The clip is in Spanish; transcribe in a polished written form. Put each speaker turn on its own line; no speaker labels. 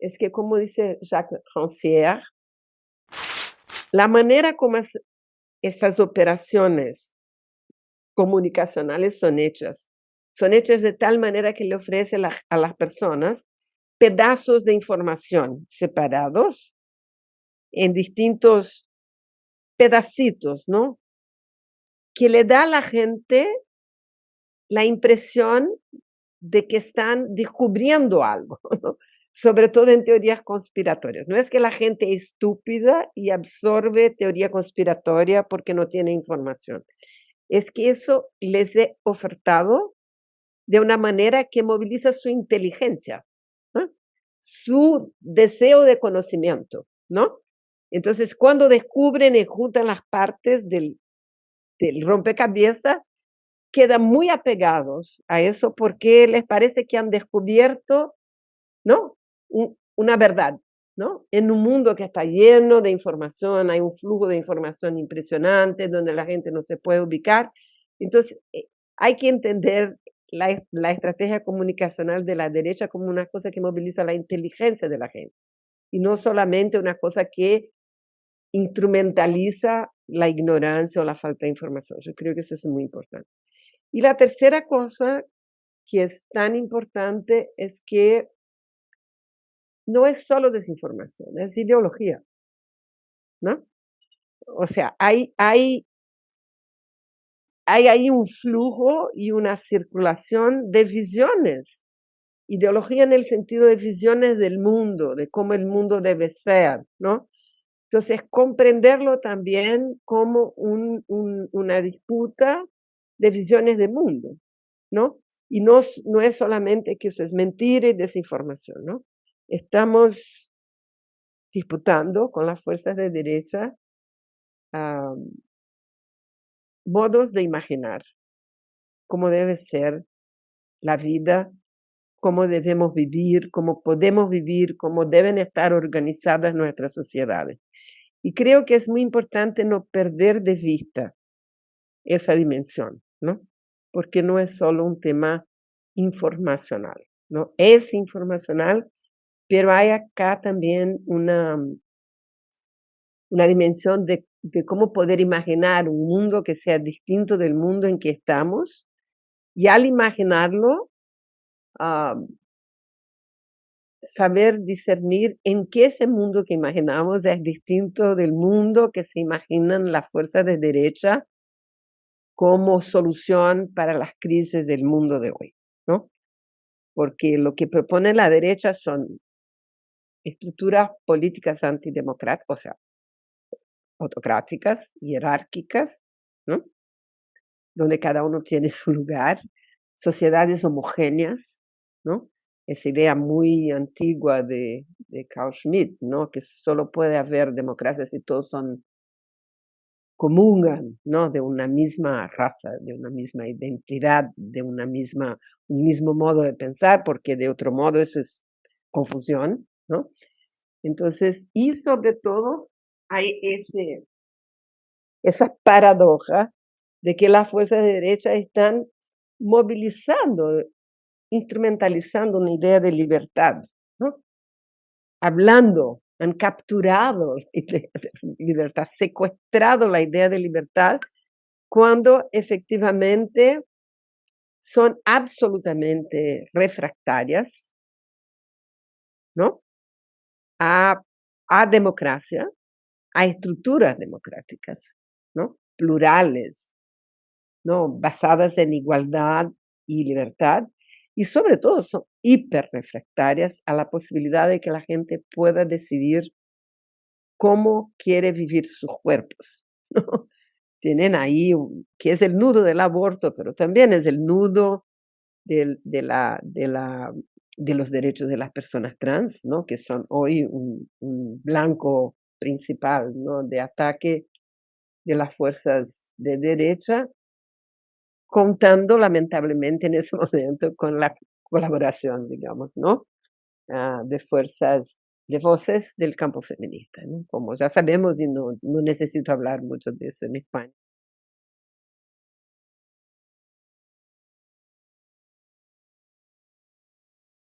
es que, como dice Jacques Rancière, la manera como estas operaciones comunicacionales son hechas de tal manera que le ofrece a las personas pedazos de información separados en distintos pedacitos, ¿no? Que le da a la gente la impresión de que están descubriendo algo, ¿no? Sobre todo en teorías conspiratorias. No es que la gente es estúpida y absorbe teoría conspiratoria porque no tiene información. Es que eso les he ofertado de una manera que moviliza su inteligencia, ¿no? Su deseo de conocimiento, ¿no? Entonces, cuando descubren y juntan las partes del rompecabezas, quedan muy apegados a eso porque les parece que han descubierto, ¿no? Una verdad, ¿no? En un mundo que está lleno de información, hay un flujo de información impresionante donde la gente no se puede ubicar. Entonces, hay que entender la estrategia comunicacional de la derecha como una cosa que moviliza la inteligencia de la gente y no solamente una cosa que instrumentaliza la ignorancia o la falta de información. Yo creo que eso es muy importante. Y la tercera cosa que es tan importante es que no es solo desinformación, es ideología, ¿no? O sea, hay ahí un flujo y una circulación de visiones. Ideología en el sentido de visiones del mundo, de cómo el mundo debe ser, ¿no? Entonces, comprenderlo también como una disputa de visiones de mundo, ¿no? Y no es solamente que eso es mentira y desinformación, ¿no? Estamos disputando con las fuerzas de derecha ah, modos de imaginar cómo debe ser la vida, cómo debemos vivir, cómo podemos vivir, cómo deben estar organizadas nuestras sociedades. Y creo que es muy importante no perder de vista esa dimensión, ¿no? Porque no es solo un tema informacional, ¿no? Es informacional, pero hay acá también una dimensión de cómo poder imaginar un mundo que sea distinto del mundo en que estamos, y al imaginarlo, ah, saber discernir en qué ese mundo que imaginamos es distinto del mundo que se imaginan las fuerzas de derecha como solución para las crisis del mundo de hoy, ¿no? Porque lo que propone la derecha son estructuras políticas antidemocráticas, o sea, autocráticas, jerárquicas, ¿no? Donde cada uno tiene su lugar, sociedades homogéneas, ¿no? Esa idea muy antigua de Carl Schmitt, ¿no? Que solo puede haber democracia si todos comungan, ¿no? De una misma raza, de una misma identidad, de un mismo modo de pensar, porque de otro modo eso es confusión, ¿no? Entonces, y sobre todo hay esa paradoja de que las fuerzas de derecha están movilizando, instrumentalizando una idea de libertad, ¿no? Hablando, han capturado libertad, secuestrado la idea de libertad, cuando efectivamente son absolutamente refractarias, ¿no? a, a democracia, a estructuras democráticas, ¿no? Plurales, ¿no? Basadas en igualdad y libertad, y sobre todo son hiperrefractarias a la posibilidad de que la gente pueda decidir cómo quiere vivir sus cuerpos, ¿no? Tienen ahí, que es el nudo del aborto, pero también es el nudo de los derechos de las personas trans, ¿no? Que son hoy un blanco principal, ¿no? De ataque de las fuerzas de derecha, contando lamentablemente en ese momento con la colaboración, digamos, ¿no? De fuerzas, de voces del campo feminista, ¿no? Como ya sabemos, y no necesito hablar mucho de eso en España.